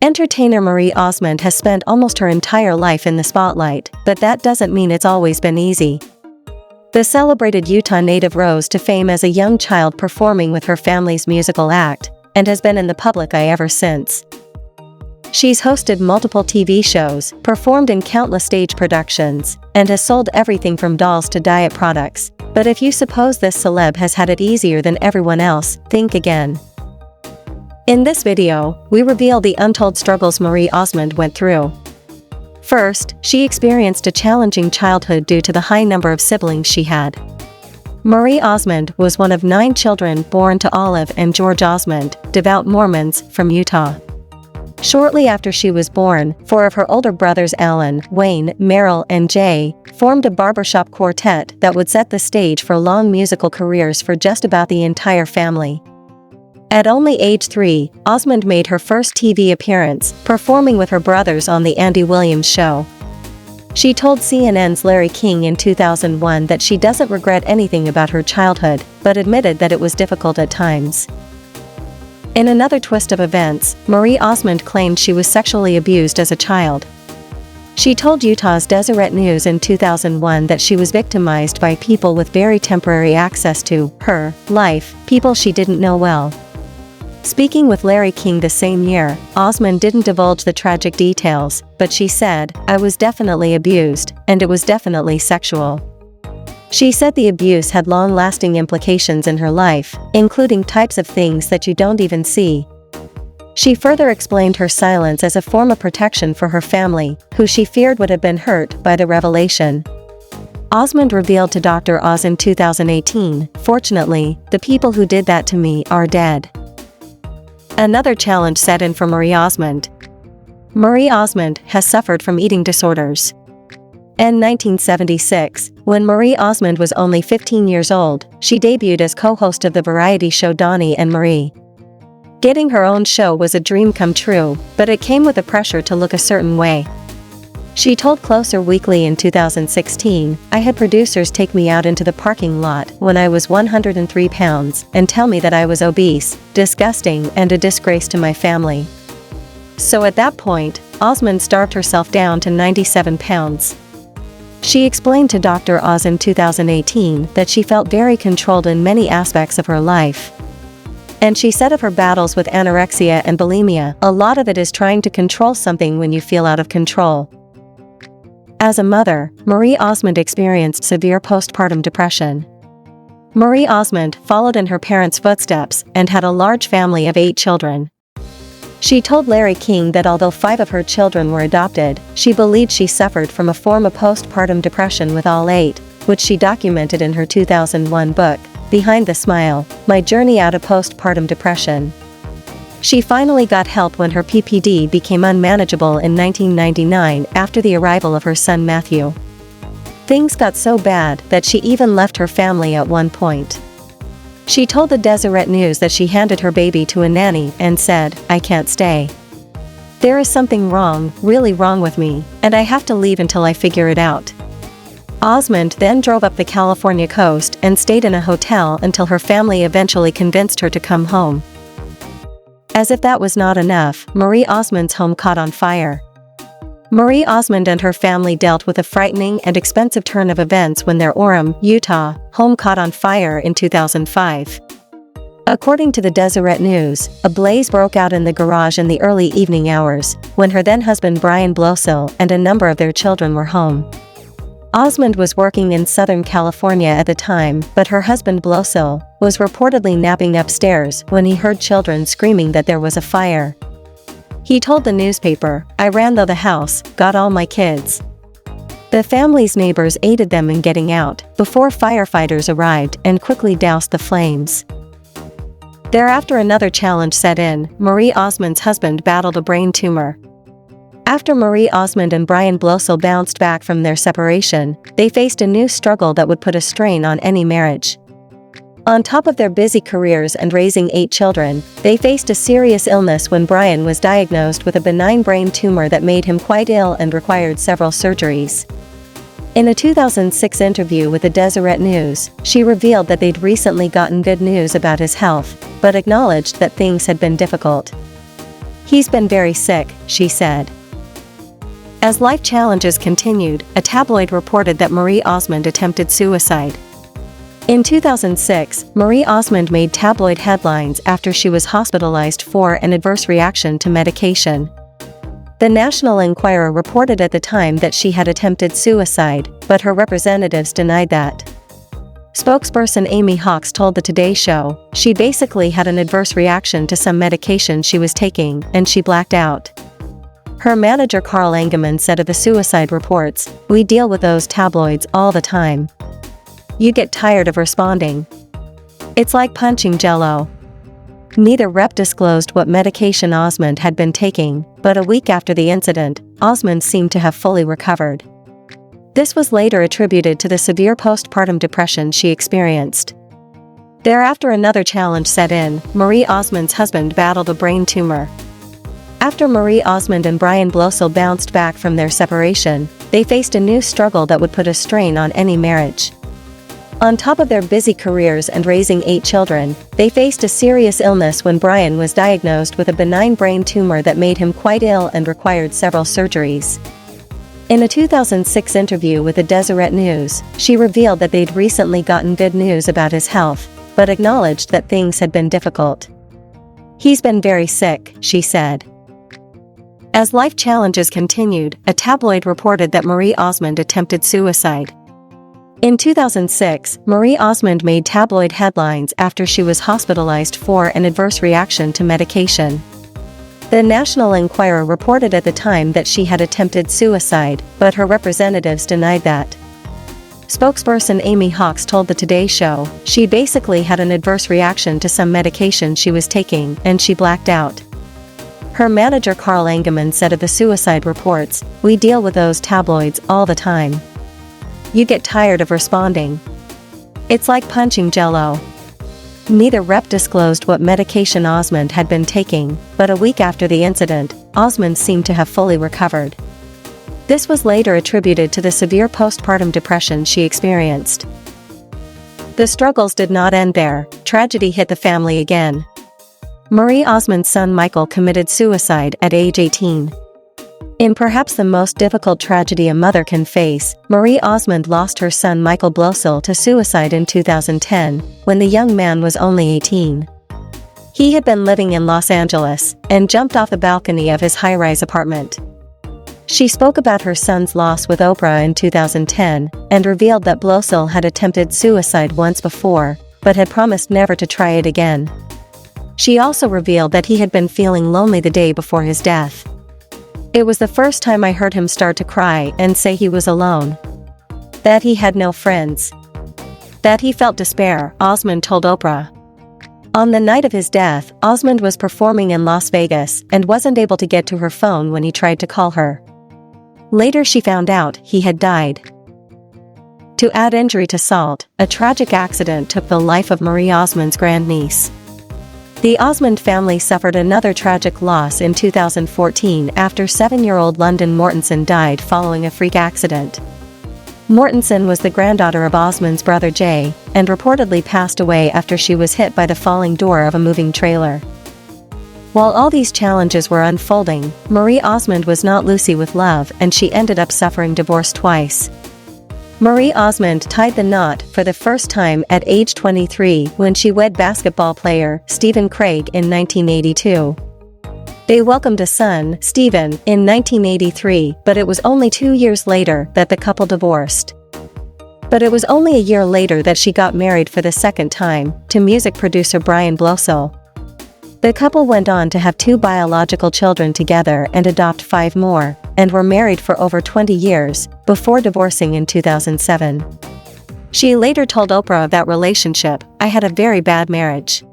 Entertainer Marie Osmond has spent almost her entire life in the spotlight, but that doesn't mean it's always been easy. The celebrated Utah native rose to fame as a young child performing with her family's musical act, and has been in the public eye ever since. She's hosted multiple TV shows, performed in countless stage productions, and has sold everything from dolls to diet products. But if you suppose this celeb has had it easier than everyone else, think again. In this video, we reveal the untold struggles Marie Osmond went through. First, she experienced a challenging childhood due to the high number of siblings she had. Marie Osmond was one of 9 children born to Olive and George Osmond, devout Mormons, from Utah. Shortly after she was born, 4 of her older brothers Alan, Wayne, Merrill, and Jay formed a barbershop quartet that would set the stage for long musical careers for just about the entire family. At only age 3, Osmond made her first TV appearance, performing with her brothers on The Andy Williams Show. She told CNN's Larry King in 2001 that she doesn't regret anything about her childhood, but admitted that it was difficult at times. In another twist of events, Marie Osmond claimed she was sexually abused as a child. She told Utah's Deseret News in 2001 that she was victimized by people with very temporary access to her life, people she didn't know well. Speaking with Larry King the same year, Osmond didn't divulge the tragic details, but she said, "I was definitely abused, and it was definitely sexual." She said the abuse had long-lasting implications in her life, including types of things that you don't even see. She further explained her silence as a form of protection for her family, who she feared would have been hurt by the revelation. Osmond revealed to Dr. Oz in 2018, "Fortunately, the people who did that to me are dead." Another challenge set in for Marie Osmond. Marie Osmond has suffered from eating disorders. In 1976, when Marie Osmond was only 15 years old, she debuted as co-host of the variety show Donnie and Marie. Getting her own show was a dream come true, but it came with the pressure to look a certain way. She told Closer Weekly in 2016, "I had producers take me out into the parking lot when I was 103 pounds and tell me that I was obese, disgusting, and a disgrace to my family." So at that point, Osmond starved herself down to 97 pounds. She explained to Dr. Oz in 2018 that she felt very controlled in many aspects of her life. And she said of her battles with anorexia and bulimia, "A lot of it is trying to control something when you feel out of control." As a mother, Marie Osmond experienced severe postpartum depression. Marie Osmond followed in her parents' footsteps and had a large family of 8 children. She told Larry King that although 5 of her children were adopted, she believed she suffered from a form of postpartum depression with all 8, which she documented in her 2001 book, Behind the Smile: My Journey Out of Postpartum Depression. She finally got help when her PPD became unmanageable in 1999 after the arrival of her son Matthew. Things got so bad that she even left her family at one point. She told the Deseret News that she handed her baby to a nanny and said, "I can't stay. There is something wrong, really wrong with me, and I have to leave until I figure it out." Osmond then drove up the California coast and stayed in a hotel until her family eventually convinced her to come home. As if that was not enough, Marie Osmond's home caught on fire. Marie Osmond and her family dealt with a frightening and expensive turn of events when their Orem, Utah, home caught on fire in 2005. According to the Deseret News, a blaze broke out in the garage in the early evening hours, when her then-husband Brian Blosil and a number of their children were home. Osmond was working in Southern California at the time, but her husband Blosil was reportedly napping upstairs when he heard children screaming that there was a fire. He told the newspaper, "I ran through the house, got all my kids." The family's neighbors aided them in getting out, before firefighters arrived and quickly doused the flames. Thereafter another challenge set in. Marie Osmond's husband battled a brain tumor. After Marie Osmond and Brian Blosil bounced back from their separation, they faced a new struggle that would put a strain on any marriage. On top of their busy careers and raising 8 children, they faced a serious illness when Brian was diagnosed with a benign brain tumor that made him quite ill and required several surgeries. In a 2006 interview with the Deseret News, she revealed that they'd recently gotten good news about his health, but acknowledged that things had been difficult. "He's been very sick," she said. As life challenges continued, a tabloid reported that Marie Osmond attempted suicide. In 2006, Marie Osmond made tabloid headlines after she was hospitalized for an adverse reaction to medication. The National Enquirer reported at the time that she had attempted suicide, but her representatives denied that. Spokesperson Amy Hawks told the Today Show, "She basically had an adverse reaction to some medication she was taking, and she blacked out." Her manager Carl Engelman said of the suicide reports, "We deal with those tabloids all the time. You get tired of responding. It's like punching jello." Neither rep disclosed what medication Osmond had been taking, but a week after the incident, Osmond seemed to have fully recovered. This was later attributed to the severe postpartum depression she experienced. Thereafter another challenge set in. Marie Osmond's husband battled a brain tumor. After Marie Osmond and Brian Blosel bounced back from their separation, they faced a new struggle that would put a strain on any marriage. On top of their busy careers and raising 8 children, they faced a serious illness when Brian was diagnosed with a benign brain tumor that made him quite ill and required several surgeries. In a 2006 interview with the Deseret News, she revealed that they'd recently gotten good news about his health, but acknowledged that things had been difficult. "He's been very sick," she said. As life challenges continued, a tabloid reported that Marie Osmond attempted suicide. In 2006, Marie Osmond made tabloid headlines after she was hospitalized for an adverse reaction to medication. The National Enquirer reported at the time that she had attempted suicide, but her representatives denied that. Spokesperson Amy Hawks told the Today Show, "She basically had an adverse reaction to some medication she was taking, and she blacked out." Her manager Carl Engelman said of the suicide reports, "We deal with those tabloids all the time. You get tired of responding. It's like punching jello." Neither rep disclosed what medication Osmond had been taking, but a week after the incident, Osmond seemed to have fully recovered. This was later attributed to the severe postpartum depression she experienced. The struggles did not end there. Tragedy hit the family again. Marie Osmond's son Michael committed suicide at age 18. In perhaps the most difficult tragedy a mother can face, Marie Osmond lost her son Michael Blosel to suicide in 2010, when the young man was only 18. He had been living in Los Angeles, and jumped off the balcony of his high-rise apartment. She spoke about her son's loss with Oprah in 2010, and revealed that Blosel had attempted suicide once before, but had promised never to try it again. She also revealed that he had been feeling lonely the day before his death. "It was the first time I heard him start to cry and say he was alone. That he had no friends. That he felt despair," Osmond told Oprah. On the night of his death, Osmond was performing in Las Vegas and wasn't able to get to her phone when he tried to call her. Later she found out he had died. To add injury to salt, a tragic accident took the life of Marie Osmond's grandniece. The Osmond family suffered another tragic loss in 2014 after 7-year-old London Mortensen died following a freak accident. Mortensen was the granddaughter of Osmond's brother Jay, and reportedly passed away after she was hit by the falling door of a moving trailer. While all these challenges were unfolding, Marie Osmond was not Lucy with love, and she ended up suffering divorce twice. Marie Osmond tied the knot for the first time at age 23 when she wed basketball player Stephen Craig in 1982. They welcomed a son, Stephen, in 1983, but it was only 2 years later that the couple divorced. But it was only a year later that she got married for the second time, to music producer Brian Blosel. The couple went on to have 2 biological children together and adopt 5 more, and were married for over 20 years, before divorcing in 2007. She later told Oprah of that relationship, "I had a very bad marriage.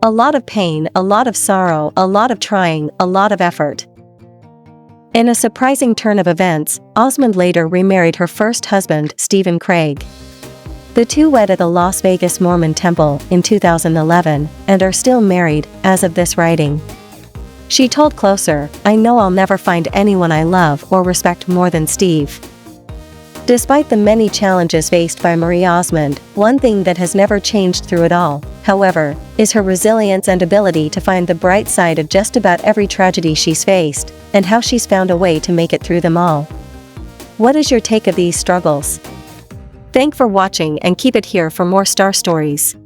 A lot of pain, a lot of sorrow, a lot of trying, a lot of effort." In a surprising turn of events, Osmond later remarried her first husband, Stephen Craig. The two wed at the Las Vegas Mormon Temple in 2011, and are still married, as of this writing. She told Closer, "I know I'll never find anyone I love or respect more than Steve." Despite the many challenges faced by Marie Osmond, one thing that has never changed through it all, however, is her resilience and ability to find the bright side of just about every tragedy she's faced, and how she's found a way to make it through them all. What is your take of these struggles? Thanks for watching and keep it here for more star stories.